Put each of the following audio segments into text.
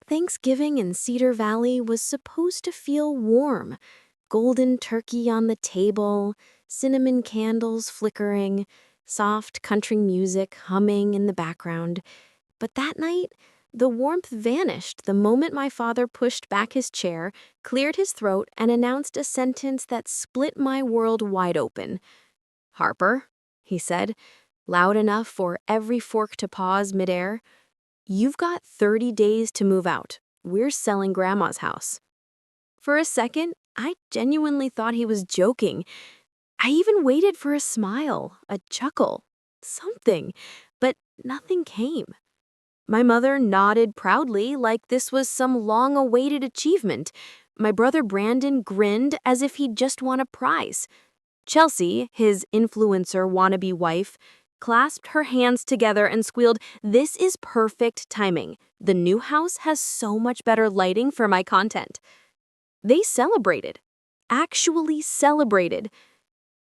Thanksgiving in Cedar Valley was supposed to feel warm. Golden turkey on the table, cinnamon candles flickering, soft country music humming in the background. But that night, the warmth vanished the moment my father pushed back his chair, cleared his throat, and announced a sentence that split my world wide open. "Harper," he said, loud enough for every fork to pause midair, "you've got 30 days to move out. We're selling Grandma's house." For a second, I genuinely thought he was joking. I even waited for a smile, a chuckle, something, but nothing came. My mother nodded proudly like this was some long-awaited achievement. My brother Brandon grinned as if he'd just won a prize. Chelsea, his influencer wannabe wife, clasped her hands together and squealed, "This is perfect timing. The new house has so much better lighting for my content." They celebrated. Actually celebrated.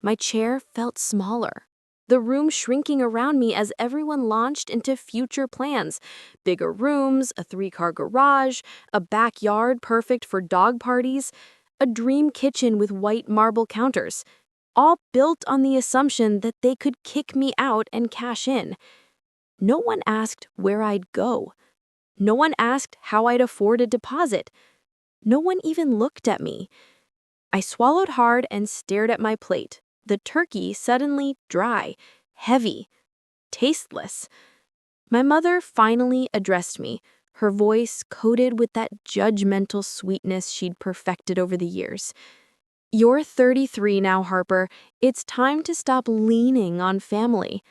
My chair felt smaller, the room shrinking around me as everyone launched into future plans. Bigger rooms, a 3-car garage, a backyard perfect for dog parties, a dream kitchen with white marble counters, all built on the assumption that they could kick me out and cash in. No one asked where I'd go. No one asked how I'd afford a deposit. No one even looked at me. I swallowed hard and stared at my plate. The turkey suddenly dry, heavy, tasteless. My mother finally addressed me, her voice coated with that judgmental sweetness she'd perfected over the years. "You're 33 now, Harper. It's time to stop leaning on family."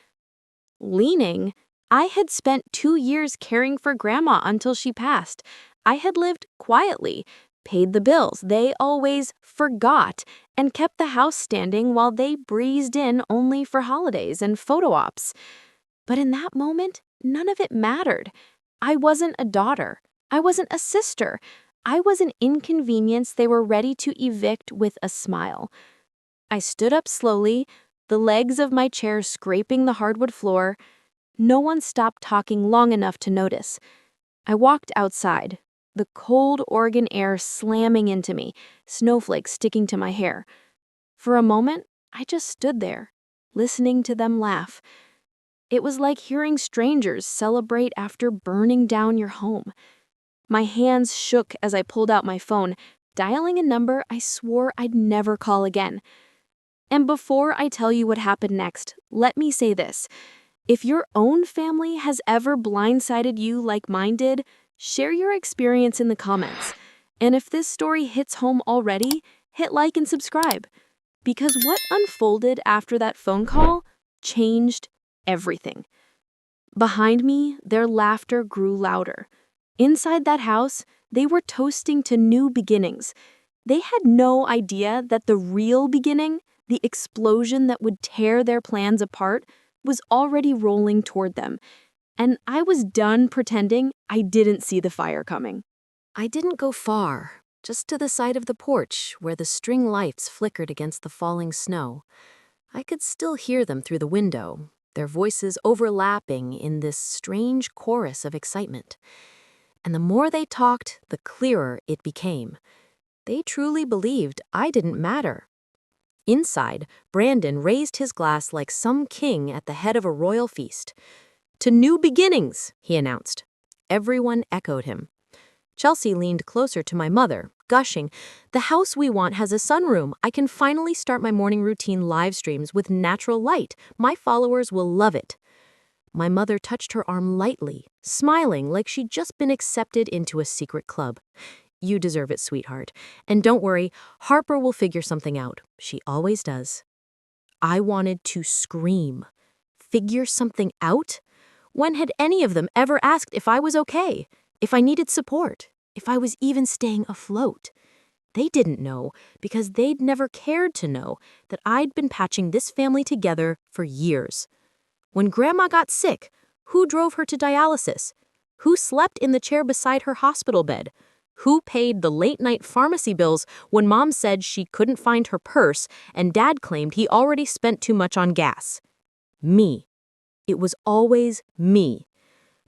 Leaning? I had spent 2 years caring for Grandma until she passed. I had lived quietly, paid the bills they always forgot, and kept the house standing while they breezed in only for holidays and photo ops. But in that moment, none of it mattered. I wasn't a daughter. I wasn't a sister. I was an inconvenience they were ready to evict with a smile. I stood up slowly, the legs of my chair scraping the hardwood floor. No one stopped talking long enough to notice. I walked outside, the cold Oregon air slamming into me, snowflakes sticking to my hair. For a moment, I just stood there, listening to them laugh. It was like hearing strangers celebrate after burning down your home. My hands shook as I pulled out my phone, dialing a number I swore I'd never call again. And before I tell you what happened next, let me say this. If your own family has ever blindsided you like mine did, share your experience in the comments. And if this story hits home already, hit like and subscribe. Because what unfolded after that phone call changed everything. Behind me, their laughter grew louder. Inside that house, they were toasting to new beginnings. They had no idea that the real beginning, the explosion that would tear their plans apart, was already rolling toward them. And I was done pretending I didn't see the fire coming. I didn't go far, just to the side of the porch where the string lights flickered against the falling snow. I could still hear them through the window, their voices overlapping in this strange chorus of excitement. And the more they talked, the clearer it became. They truly believed I didn't matter. Inside, Brandon raised his glass like some king at the head of a royal feast. "To new beginnings," he announced. Everyone echoed him. Chelsea leaned closer to my mother, gushing, "The house we want has a sunroom. I can finally start my morning routine live streams with natural light. My followers will love it." My mother touched her arm lightly, smiling like she'd just been accepted into a secret club. "You deserve it, sweetheart. And don't worry, Harper will figure something out. She always does." I wanted to scream. Figure something out? When had any of them ever asked if I was okay, if I needed support, if I was even staying afloat? They didn't know, because they'd never cared to know, that I'd been patching this family together for years. When Grandma got sick, who drove her to dialysis? Who slept in the chair beside her hospital bed? Who paid the late-night pharmacy bills when Mom said she couldn't find her purse and Dad claimed he already spent too much on gas? Me. It was always me.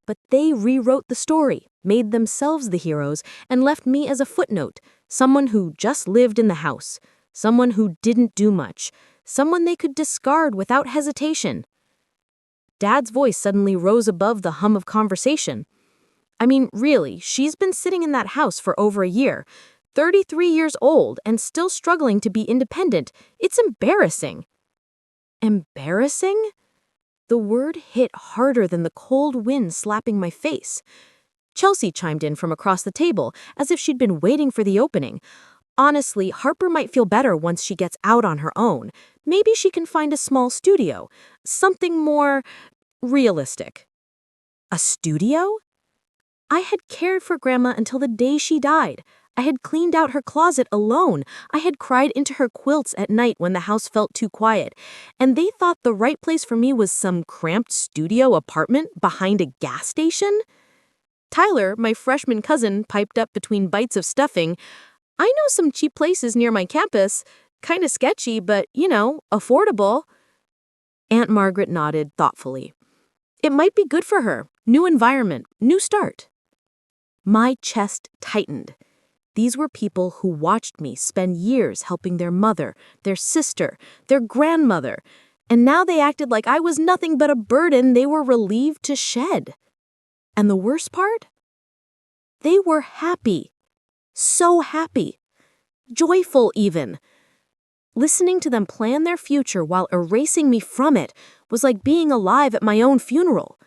But they rewrote the story, made themselves the heroes, and left me as a footnote, someone who just lived in the house, someone who didn't do much, someone they could discard without hesitation. Dad's voice suddenly rose above the hum of conversation. I mean, really, she's been sitting in that house for over a year, 33 years old, and still struggling to be independent. It's embarrassing. Embarrassing? The word hit harder than the cold wind slapping my face. Chelsea chimed in from across the table, as if she'd been waiting for the opening. Honestly, Harper might feel better once she gets out on her own. Maybe she can find a small studio. Something more realistic. A studio? I had cared for Grandma until the day she died. I had cleaned out her closet alone. I had cried into her quilts at night when the house felt too quiet. And they thought the right place for me was some cramped studio apartment behind a gas station? Tyler, my freshman cousin, piped up between bites of stuffing. I know some cheap places near my campus. Kinda sketchy, but, affordable. Aunt Margaret nodded thoughtfully. It might be good for her. New environment, new start. My chest tightened. These were people who watched me spend years helping their mother, their sister, their grandmother, and now they acted like I was nothing but a burden they were relieved to shed. And the worst part? They were happy. So happy. Joyful even. Listening to them plan their future while erasing me from it was like being alive at my own funeral.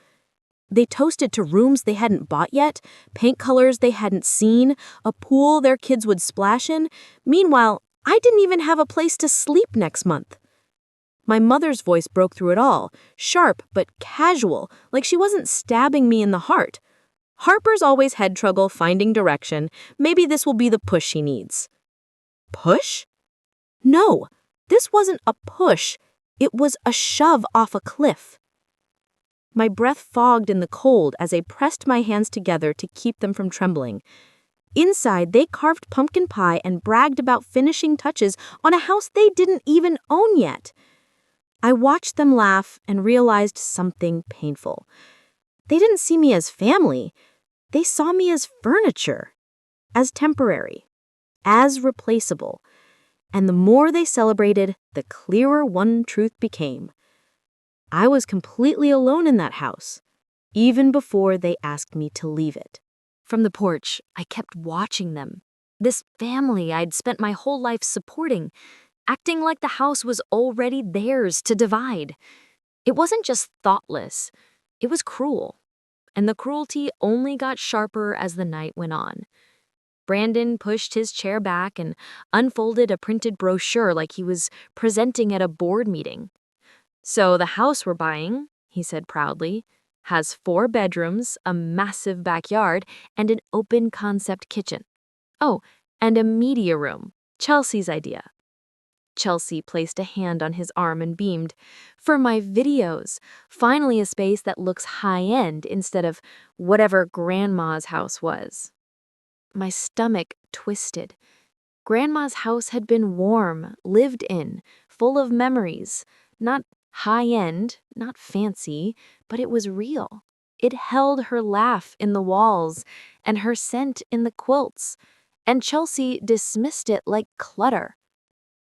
They toasted to rooms they hadn't bought yet, paint colors they hadn't seen, a pool their kids would splash in. Meanwhile, I didn't even have a place to sleep next month. My mother's voice broke through it all, sharp but casual, like she wasn't stabbing me in the heart. Harper's always had trouble finding direction. Maybe this will be the push she needs. Push? No, this wasn't a push. It was a shove off a cliff. My breath fogged in the cold as I pressed my hands together to keep them from trembling. Inside, they carved pumpkin pie and bragged about finishing touches on a house they didn't even own yet. I watched them laugh and realized something painful. They didn't see me as family. They saw me as furniture, as temporary, as replaceable. And the more they celebrated, the clearer one truth became. I was completely alone in that house, even before they asked me to leave it. From the porch, I kept watching them. This family I'd spent my whole life supporting, acting like the house was already theirs to divide. It wasn't just thoughtless, it was cruel. And the cruelty only got sharper as the night went on. Brandon pushed his chair back and unfolded a printed brochure like he was presenting at a board meeting. So the house we're buying, he said proudly, has 4 bedrooms, a massive backyard, and an open-concept kitchen. Oh, and a media room, Chelsea's idea. Chelsea placed a hand on his arm and beamed. For my videos, finally a space that looks high-end instead of whatever Grandma's house was. My stomach twisted. Grandma's house had been warm, lived in, full of memories, not high-end, not fancy, but it was real. It held her laugh in the walls and her scent in the quilts, and Chelsea dismissed it like clutter.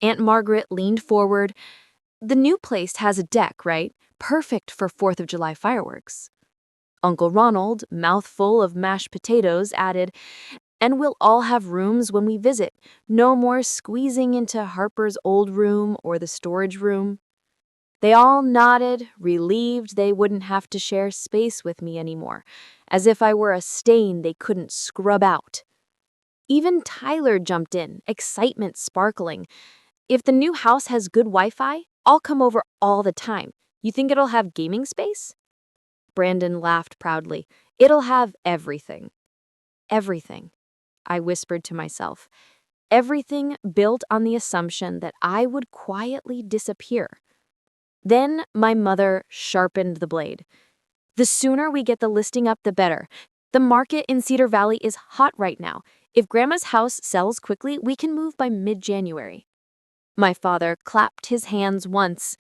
Aunt Margaret leaned forward. The new place has a deck, right? Perfect for 4th of July fireworks. Uncle Ronald, mouthful of mashed potatoes, added, and we'll all have rooms when we visit. No more squeezing into Harper's old room or the storage room. They all nodded, relieved they wouldn't have to share space with me anymore, as if I were a stain they couldn't scrub out. Even Tyler jumped in, excitement sparkling. If the new house has good Wi-Fi, I'll come over all the time. You think it'll have gaming space? Brandon laughed proudly. It'll have everything. Everything, I whispered to myself. Everything built on the assumption that I would quietly disappear. Then my mother sharpened the blade. The sooner we get the listing up, the better. The market in Cedar Valley is hot right now. If Grandma's house sells quickly, we can move by mid-January. My father clapped his hands once.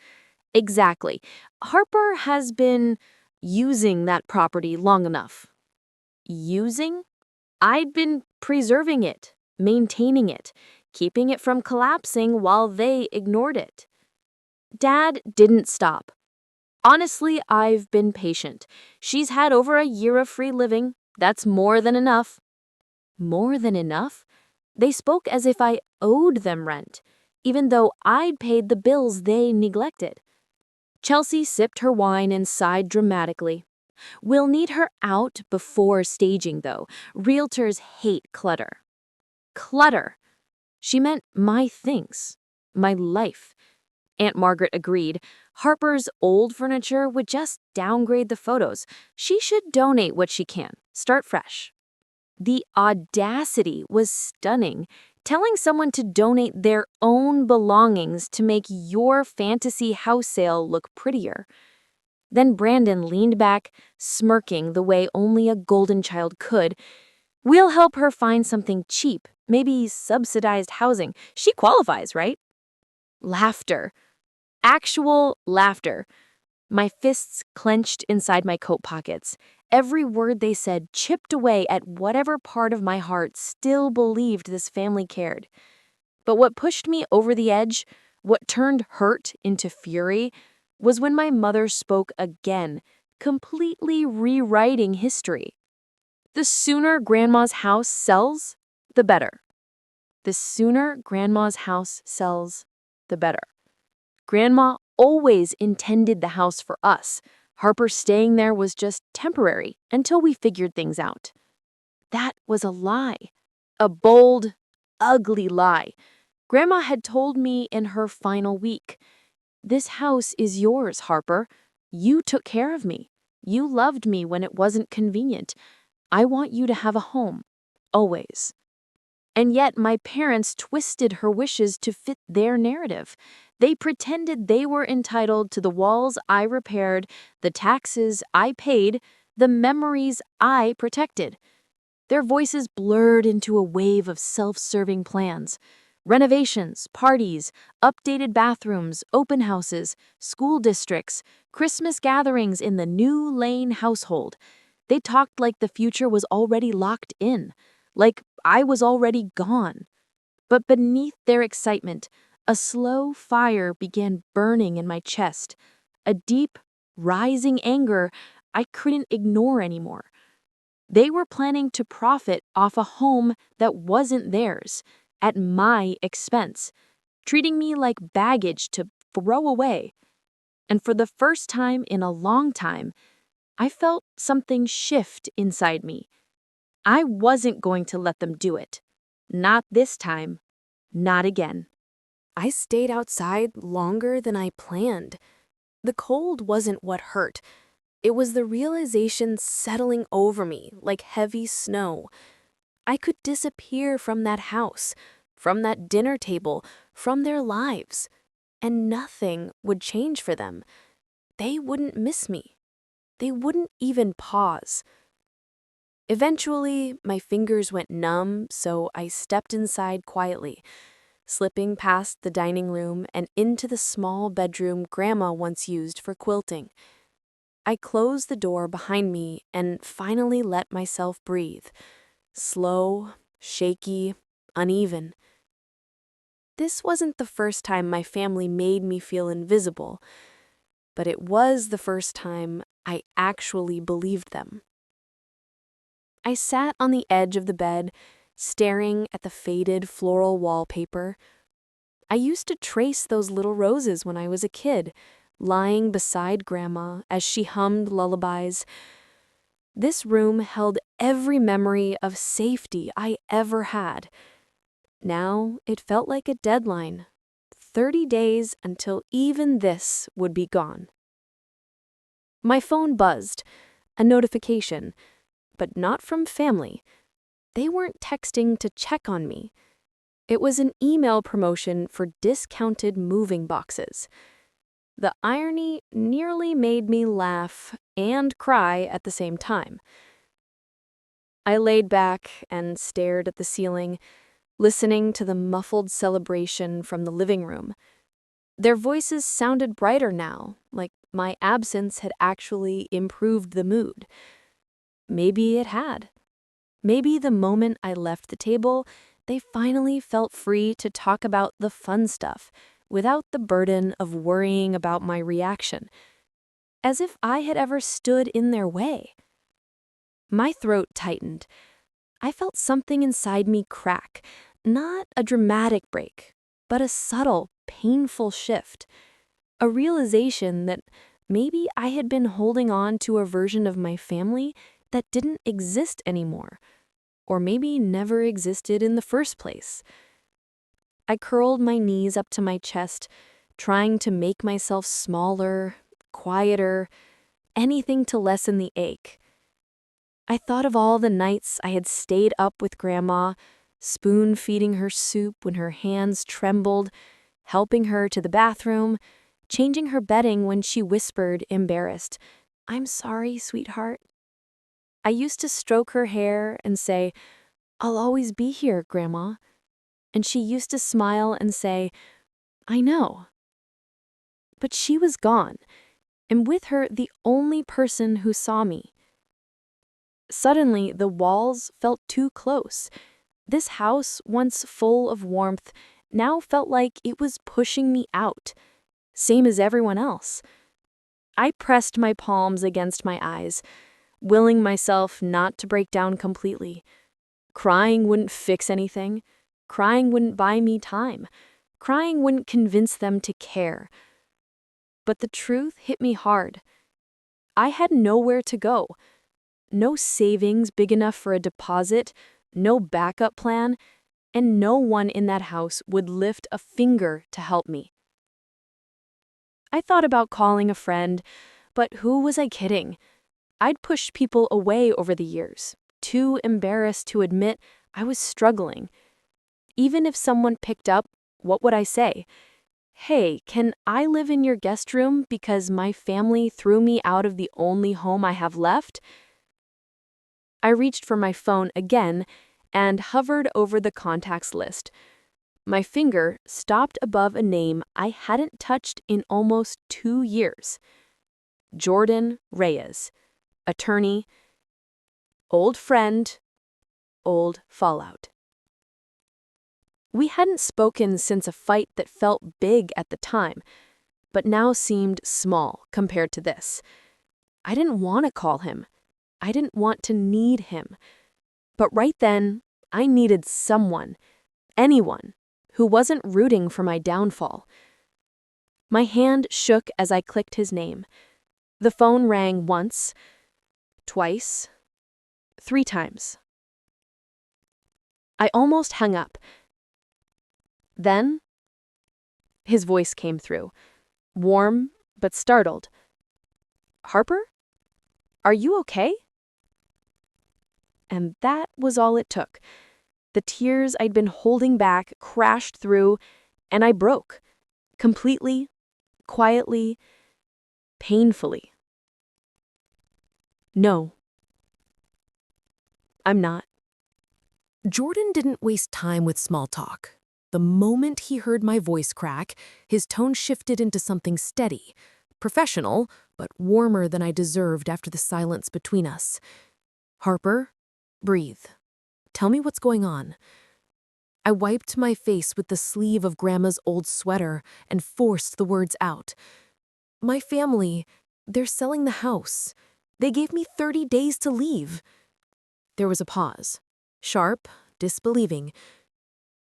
Exactly. Harper has been using that property long enough. Using? I'd been preserving it, maintaining it, keeping it from collapsing while they ignored it. Dad didn't stop. Honestly, I've been patient. She's had over a year of free living. That's more than enough. More than enough? They spoke as if I owed them rent, even though I'd paid the bills they neglected. Chelsea sipped her wine and sighed dramatically. We'll need her out before staging, though. Realtors hate clutter. Clutter. She meant my things, my life. Aunt Margaret agreed. Harper's old furniture would just downgrade the photos. She should donate what she can. Start fresh. The audacity was stunning. Telling someone to donate their own belongings to make your fantasy house sale look prettier. Then Brandon leaned back, smirking the way only a golden child could. We'll help her find something cheap, maybe subsidized housing. She qualifies, right? Laughter. Actual laughter. My fists clenched inside my coat pockets. Every word they said chipped away at whatever part of my heart still believed this family cared. But what pushed me over the edge, what turned hurt into fury, was when my mother spoke again, completely rewriting history. The sooner Grandma's house sells, the better. The sooner Grandma's house sells, the better. Grandma always intended the house for us. Harper staying there was just temporary until we figured things out. That was a lie. A bold, ugly lie. Grandma had told me in her final week, "This house is yours, Harper. You took care of me. You loved me when it wasn't convenient. I want you to have a home. Always." And yet my parents twisted her wishes to fit their narrative. They pretended they were entitled to the walls I repaired, the taxes I paid, the memories I protected. Their voices blurred into a wave of self-serving plans. Renovations, parties, updated bathrooms, open houses, school districts, Christmas gatherings in the new Lane household. They talked like the future was already locked in, like I was already gone. But beneath their excitement, a slow fire began burning in my chest, a deep, rising anger I couldn't ignore anymore. They were planning to profit off a home that wasn't theirs, at my expense, treating me like baggage to throw away. And for the first time in a long time, I felt something shift inside me. I wasn't going to let them do it. Not this time. Not again. I stayed outside longer than I planned. The cold wasn't what hurt. It was the realization settling over me like heavy snow. I could disappear from that house, from that dinner table, from their lives, and nothing would change for them. They wouldn't miss me. They wouldn't even pause. Eventually, my fingers went numb, so I stepped inside quietly, slipping past the dining room and into the small bedroom Grandma once used for quilting. I closed the door behind me and finally let myself breathe. Slow, shaky, uneven. This wasn't the first time my family made me feel invisible, but it was the first time I actually believed them. I sat on the edge of the bed, staring at the faded floral wallpaper. I used to trace those little roses when I was a kid, lying beside Grandma as she hummed lullabies. This room held every memory of safety I ever had. Now it felt like a deadline, 30 days until even this would be gone. My phone buzzed, a notification, but not from family. They weren't texting to check on me. It was an email promotion for discounted moving boxes. The irony nearly made me laugh and cry at the same time. I laid back and stared at the ceiling, listening to the muffled celebration from the living room. Their voices sounded brighter now, like my absence had actually improved the mood. Maybe it had. Maybe the moment I left the table, they finally felt free to talk about the fun stuff without the burden of worrying about my reaction, as if I had ever stood in their way. My throat tightened. I felt something inside me crack, not a dramatic break, but a subtle, painful shift. A realization that maybe I had been holding on to a version of my family that didn't exist anymore, or maybe never existed in the first place. I curled my knees up to my chest, trying to make myself smaller, quieter, anything to lessen the ache. I thought of all the nights I had stayed up with Grandma, spoon-feeding her soup when her hands trembled, helping her to the bathroom, changing her bedding when she whispered, embarrassed, "I'm sorry, sweetheart." I used to stroke her hair and say, "I'll always be here, Grandma." And she used to smile and say, "I know." But she was gone, and with her the only person who saw me. Suddenly, the walls felt too close. This house, once full of warmth, now felt like it was pushing me out, same as everyone else. I pressed my palms against my eyes, willing myself not to break down completely. Crying wouldn't fix anything. Crying wouldn't buy me time. Crying wouldn't convince them to care. But the truth hit me hard. I had nowhere to go. No savings big enough for a deposit, no backup plan, and no one in that house would lift a finger to help me. I thought about calling a friend, but who was I kidding? I'd pushed people away over the years, too embarrassed to admit I was struggling. Even if someone picked up, what would I say? "Hey, can I live in your guest room because my family threw me out of the only home I have left?" I reached for my phone again and hovered over the contacts list. My finger stopped above a name I hadn't touched in almost 2 years. Jordan Reyes, attorney, old friend, old fallout. We hadn't spoken since a fight that felt big at the time, but now seemed small compared to this. I didn't want to call him. I didn't want to need him. But right then, I needed someone, anyone, who wasn't rooting for my downfall. My hand shook as I clicked his name. The phone rang once, twice, 3 times. I almost hung up. Then, his voice came through, warm but startled. "Harper? Are you okay?" And that was all it took. The tears I'd been holding back crashed through, and I broke. Completely, quietly, painfully. "No, I'm not." Jordan didn't waste time with small talk. The moment he heard my voice crack, his tone shifted into something steady, professional, but warmer than I deserved after the silence between us. "Harper, breathe. Tell me what's going on." I wiped my face with the sleeve of Grandma's old sweater and forced the words out. "My family, they're selling the house. They gave me 30 days to leave." There was a pause. Sharp, disbelieving.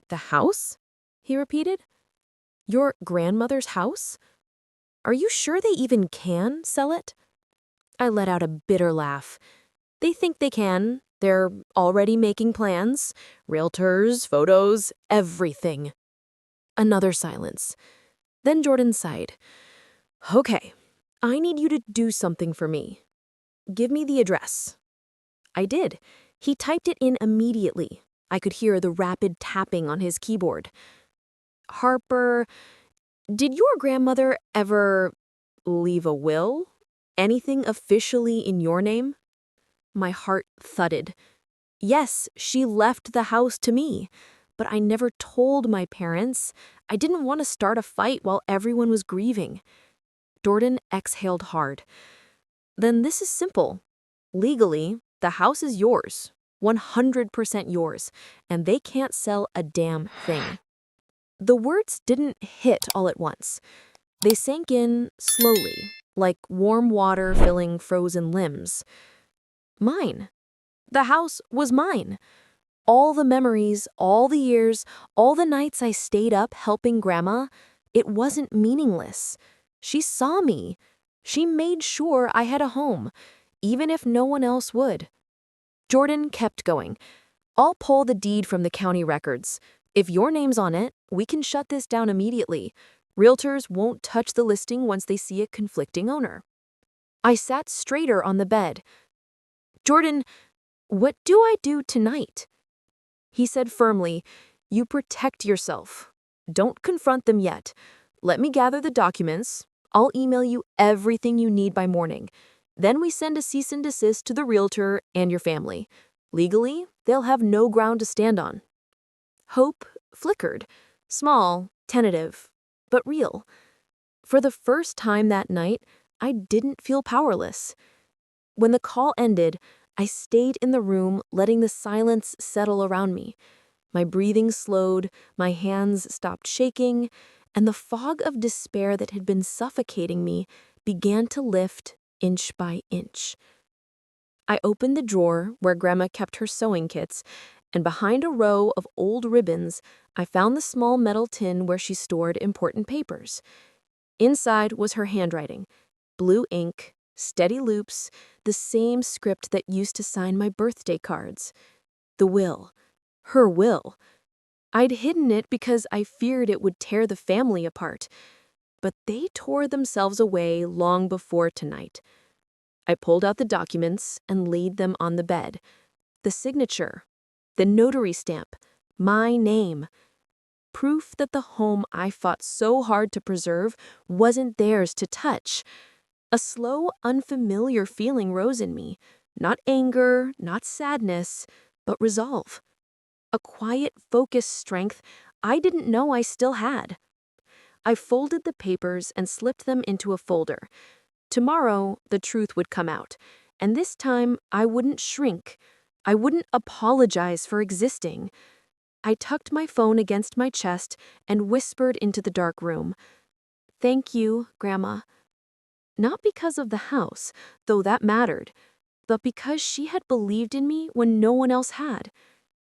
"The house?" he repeated. "Your grandmother's house? Are you sure they even can sell it?" I let out a bitter laugh. "They think they can. They're already making plans. Realtors, photos, everything." Another silence. Then Jordan sighed. "Okay, I need you to do something for me. Give me the address." I did. He typed it in immediately. I could hear the rapid tapping on his keyboard. "Harper, did your grandmother ever leave a will? Anything officially in your name?" My heart thudded. Yes, she left the house to me, but I never told my parents. I didn't want to start a fight while everyone was grieving. Jordan exhaled hard. "Then this is simple. Legally, the house is yours. 100% yours, and they can't sell a damn thing." The words didn't hit all at once. They sank in slowly, like warm water filling frozen limbs. Mine. The house was mine. All the memories, all the years, all the nights I stayed up helping Grandma, it wasn't meaningless. She saw me. She made sure I had a home, even if no one else would. Jordan kept going. "I'll pull the deed from the county records. If your name's on it, we can shut this down immediately. Realtors won't touch the listing once they see a conflicting owner." I sat straighter on the bed. "Jordan, what do I do tonight?" He said firmly, "You protect yourself. Don't confront them yet. Let me gather the documents. I'll email you everything you need by morning. Then we send a cease and desist to the realtor and your family. Legally, they'll have no ground to stand on." Hope flickered, small, tentative, but real. For the first time that night, I didn't feel powerless. When the call ended, I stayed in the room, letting the silence settle around me. My breathing slowed, my hands stopped shaking, and the fog of despair that had been suffocating me began to lift inch by inch. I opened the drawer where Grandma kept her sewing kits, and behind a row of old ribbons, I found the small metal tin where she stored important papers. Inside was her handwriting, blue ink, steady loops, the same script that used to sign my birthday cards. The will. Her will. I'd hidden it because I feared it would tear the family apart. But they tore themselves away long before tonight. I pulled out the documents and laid them on the bed. The signature, the notary stamp, my name. Proof that the home I fought so hard to preserve wasn't theirs to touch. A slow, unfamiliar feeling rose in me. Not anger, not sadness, but resolve. A quiet, focused strength I didn't know I still had. I folded the papers and slipped them into a folder. Tomorrow, the truth would come out, and this time I wouldn't shrink. I wouldn't apologize for existing. I tucked my phone against my chest and whispered into the dark room, "Thank you, Grandma." Not because of the house, though that mattered, but because she had believed in me when no one else had.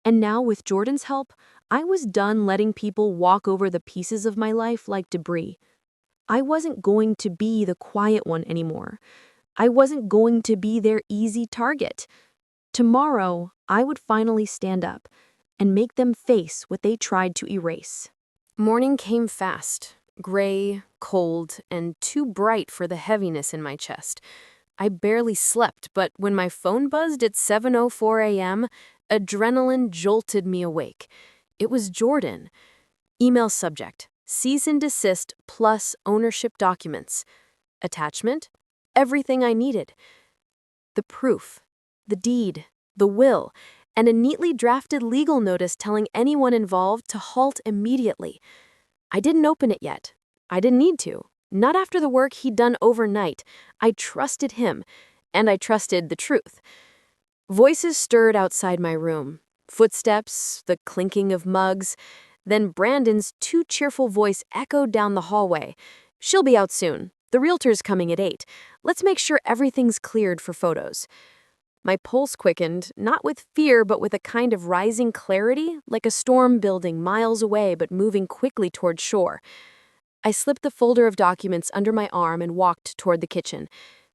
And now, with Jordan's help, I was done letting people walk over the pieces of my life like debris. I wasn't going to be the quiet one anymore. I wasn't going to be their easy target. Tomorrow, I would finally stand up and make them face what they tried to erase. Morning came fast, gray, cold, and too bright for the heaviness in my chest. I barely slept, but when my phone buzzed at 7:04 a.m., adrenaline jolted me awake. It was Jordan. Email subject, cease and desist plus ownership documents. Attachment, everything I needed. The proof, the deed, the will, and a neatly drafted legal notice telling anyone involved to halt immediately. I didn't open it yet. I didn't need to. Not after the work he'd done overnight. I trusted him, and I trusted the truth. Voices stirred outside my room. Footsteps, the clinking of mugs. Then Brandon's too cheerful voice echoed down the hallway. "She'll be out soon. The realtor's coming at 8. Let's make sure everything's cleared for photos." My pulse quickened, not with fear but with a kind of rising clarity, like a storm building miles away but moving quickly toward shore. I slipped the folder of documents under my arm and walked toward the kitchen.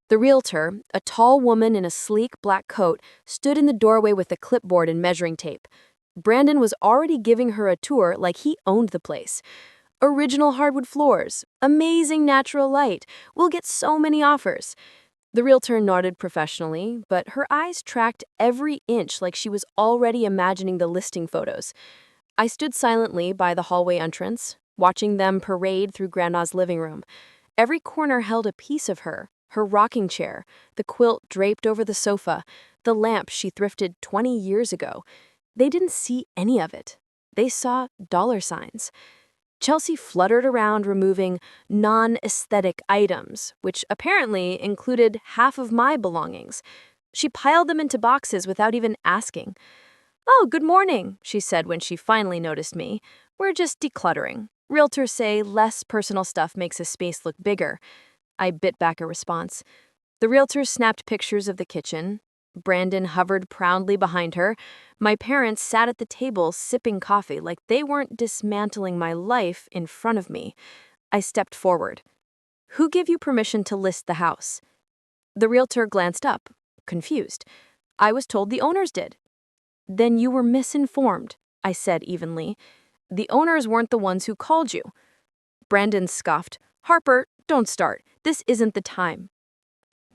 The realtor, a tall woman in a sleek black coat, stood in the doorway with a clipboard and measuring tape. Brandon was already giving her a tour like he owned the place. "Original hardwood floors, amazing natural light. We'll get so many offers." The realtor nodded professionally, but her eyes tracked every inch like she was already imagining the listing photos. I stood silently by the hallway entrance, watching them parade through Grandma's living room. Every corner held a piece of her rocking chair, the quilt draped over the sofa, the lamp she thrifted 20 years ago. They didn't see any of it. They saw dollar signs. Chelsea fluttered around removing non-aesthetic items, which apparently included half of my belongings. She piled them into boxes without even asking. "Oh, good morning," she said when she finally noticed me. "We're just decluttering. Realtors say less personal stuff makes a space look bigger." I bit back a response. The realtor snapped pictures of the kitchen. Brandon hovered proudly behind her. My parents sat at the table sipping coffee like they weren't dismantling my life in front of me. I stepped forward. "Who gave you permission to list the house?" The realtor glanced up, confused. "I was told the owners did." "Then you were misinformed," I said evenly. "The owners weren't the ones who called you." Brandon scoffed. "Harper, don't start. This isn't the time."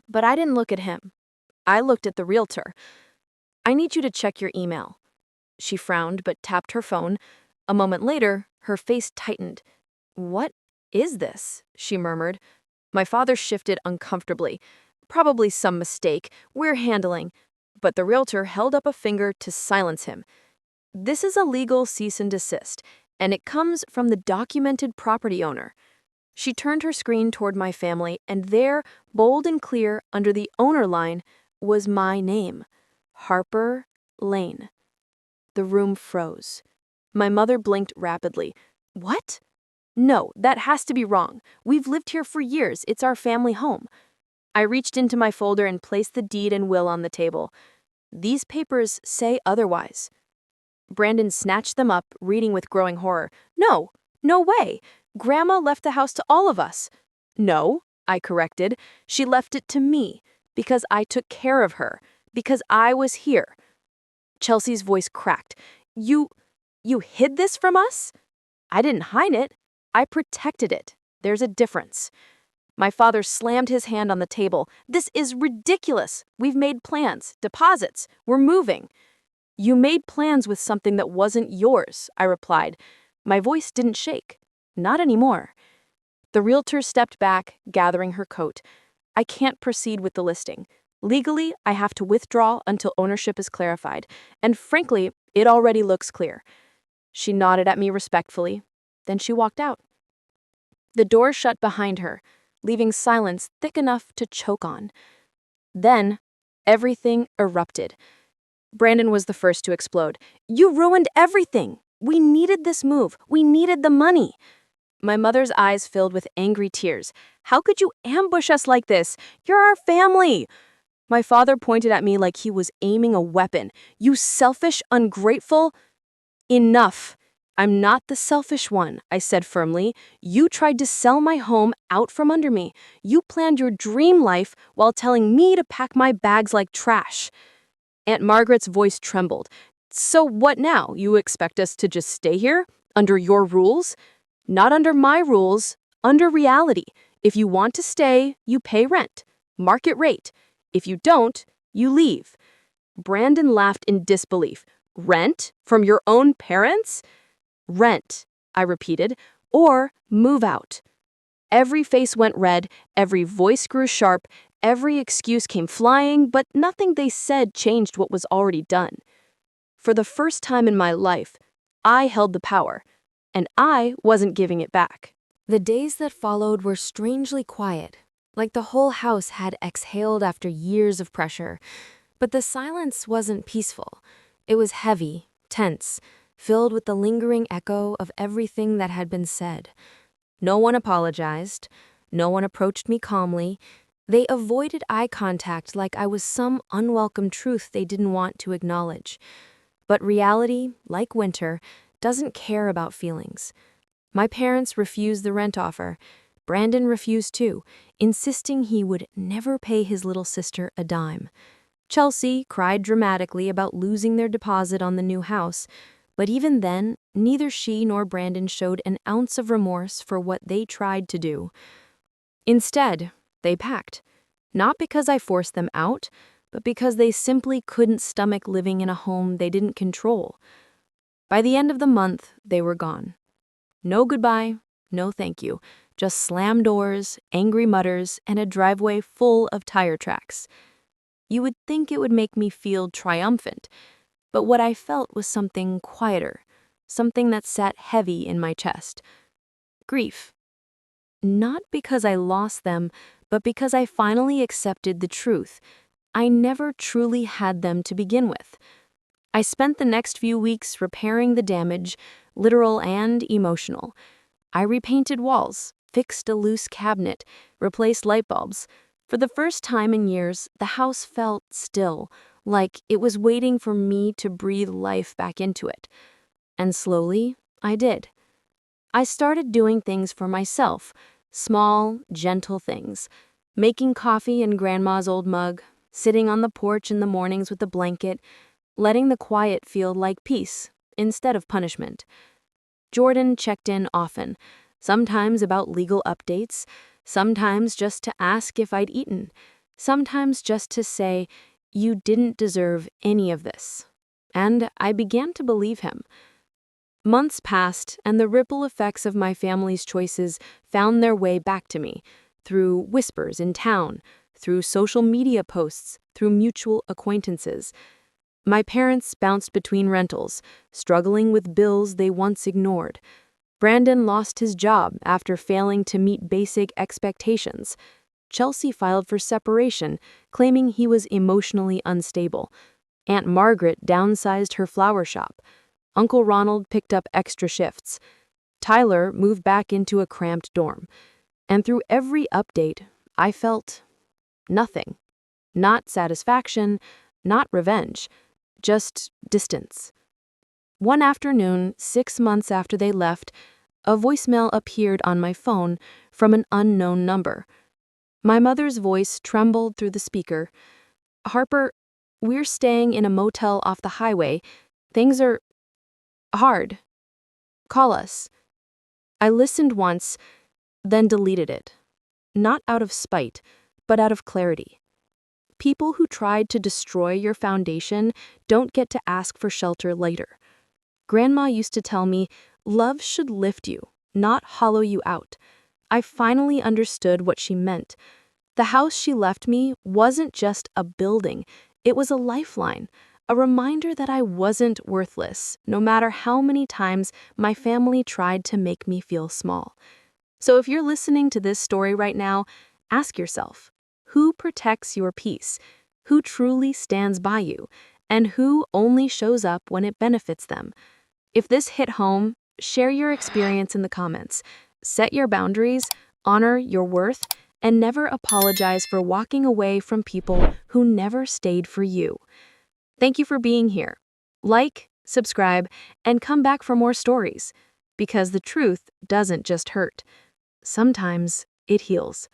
But I didn't look at him. I looked at the realtor. "I need you to check your email." She frowned but tapped her phone. A moment later, her face tightened. "What is this?" she murmured. My father shifted uncomfortably. "Probably some mistake. We're handling." But the realtor held up a finger to silence him. "This is a legal cease and desist, and it comes from the documented property owner." She turned her screen toward my family, and there, bold and clear under the owner line, was my name, Harper Lane. The room froze. My mother blinked rapidly. "What?" "No, that has to be wrong. We've lived here for years. It's our family home." I reached into my folder and placed the deed and will on the table. "These papers say otherwise." Brandon snatched them up, reading with growing horror. "No, no way. Grandma left the house to all of us." "No," I corrected. "She left it to me, because I took care of her, because I was here." Chelsea's voice cracked. You hid this from us?" "I didn't hide it. I protected it. There's a difference." My father slammed his hand on the table. "This is ridiculous. We've made plans, deposits. We're moving." "You made plans with something that wasn't yours," I replied. My voice didn't shake. Not anymore. The realtor stepped back, gathering her coat. "I can't proceed with the listing. Legally, I have to withdraw until ownership is clarified. And frankly, it already looks clear." She nodded at me respectfully. Then she walked out. The door shut behind her, leaving silence thick enough to choke on. Then, everything erupted. Brandon was the first to explode. "You ruined everything! We needed this move. We needed the money." My mother's eyes filled with angry tears. "How could you ambush us like this? You're our family." My father pointed at me like he was aiming a weapon. "You selfish, ungrateful—" "Enough. I'm not the selfish one," I said firmly. "You tried to sell my home out from under me. You planned your dream life while telling me to pack my bags like trash." Aunt Margaret's voice trembled. "So what now? You expect us to just stay here? Under your rules?" "Not under my rules. Under reality. If you want to stay, you pay rent. Market rate. If you don't, you leave." Brandon laughed in disbelief. "Rent? From your own parents?" "Rent," I repeated, "or move out." Every face went red, every voice grew sharp, every excuse came flying, but nothing they said changed what was already done. For the first time in my life, I held the power, and I wasn't giving it back. The days that followed were strangely quiet, like the whole house had exhaled after years of pressure. But the silence wasn't peaceful. It was heavy, tense, filled with the lingering echo of everything that had been said. No one apologized. No one approached me calmly. They avoided eye contact like I was some unwelcome truth they didn't want to acknowledge. But reality, like winter, doesn't care about feelings. My parents refused the rent offer. Brandon refused too, insisting he would never pay his little sister a dime. Chelsea cried dramatically about losing their deposit on the new house, but even then, neither she nor Brandon showed an ounce of remorse for what they tried to do. Instead, they packed. Not because I forced them out, but because they simply couldn't stomach living in a home they didn't control. By the end of the month, they were gone. No goodbye, no thank you, just slammed doors, angry mutters, and a driveway full of tire tracks. You would think it would make me feel triumphant, but what I felt was something quieter, something that sat heavy in my chest. Grief. Not because I lost them, but because I finally accepted the truth. I never truly had them to begin with. I spent the next few weeks repairing the damage, literal and emotional. I repainted walls, fixed a loose cabinet, replaced light bulbs. For the first time in years, the house felt still, like it was waiting for me to breathe life back into it. And slowly, I did. I started doing things for myself, small, gentle things. Making coffee in Grandma's old mug, sitting on the porch in the mornings with a blanket, letting the quiet feel like peace instead of punishment. Jordan checked in often, sometimes about legal updates, sometimes just to ask if I'd eaten, sometimes just to say, "You didn't deserve any of this." And I began to believe him. Months passed, and the ripple effects of my family's choices found their way back to me, through whispers in town, through social media posts, through mutual acquaintances. My parents bounced between rentals, struggling with bills they once ignored. Brandon lost his job after failing to meet basic expectations. Chelsea filed for separation, claiming he was emotionally unstable. Aunt Margaret downsized her flower shop. Uncle Ronald picked up extra shifts. Tyler moved back into a cramped dorm. And through every update, I felt nothing. Not satisfaction, not revenge, just distance. One afternoon, 6 months after they left, a voicemail appeared on my phone from an unknown number. My mother's voice trembled through the speaker. "Harper, we're staying in a motel off the highway. Things are hard. Call us." I listened once, then deleted it. Not out of spite, but out of clarity. People who tried to destroy your foundation don't get to ask for shelter later. Grandma used to tell me, love should lift you, not hollow you out. I finally understood what she meant. The house she left me wasn't just a building, it was a lifeline, a reminder that I wasn't worthless, no matter how many times my family tried to make me feel small. So if you're listening to this story right now, ask yourself, who protects your peace? Who truly stands by you? And who only shows up when it benefits them? If this hit home, share your experience in the comments. Set your boundaries, honor your worth, and never apologize for walking away from people who never stayed for you. Thank you for being here. Like, subscribe, and come back for more stories. Because the truth doesn't just hurt. Sometimes it heals.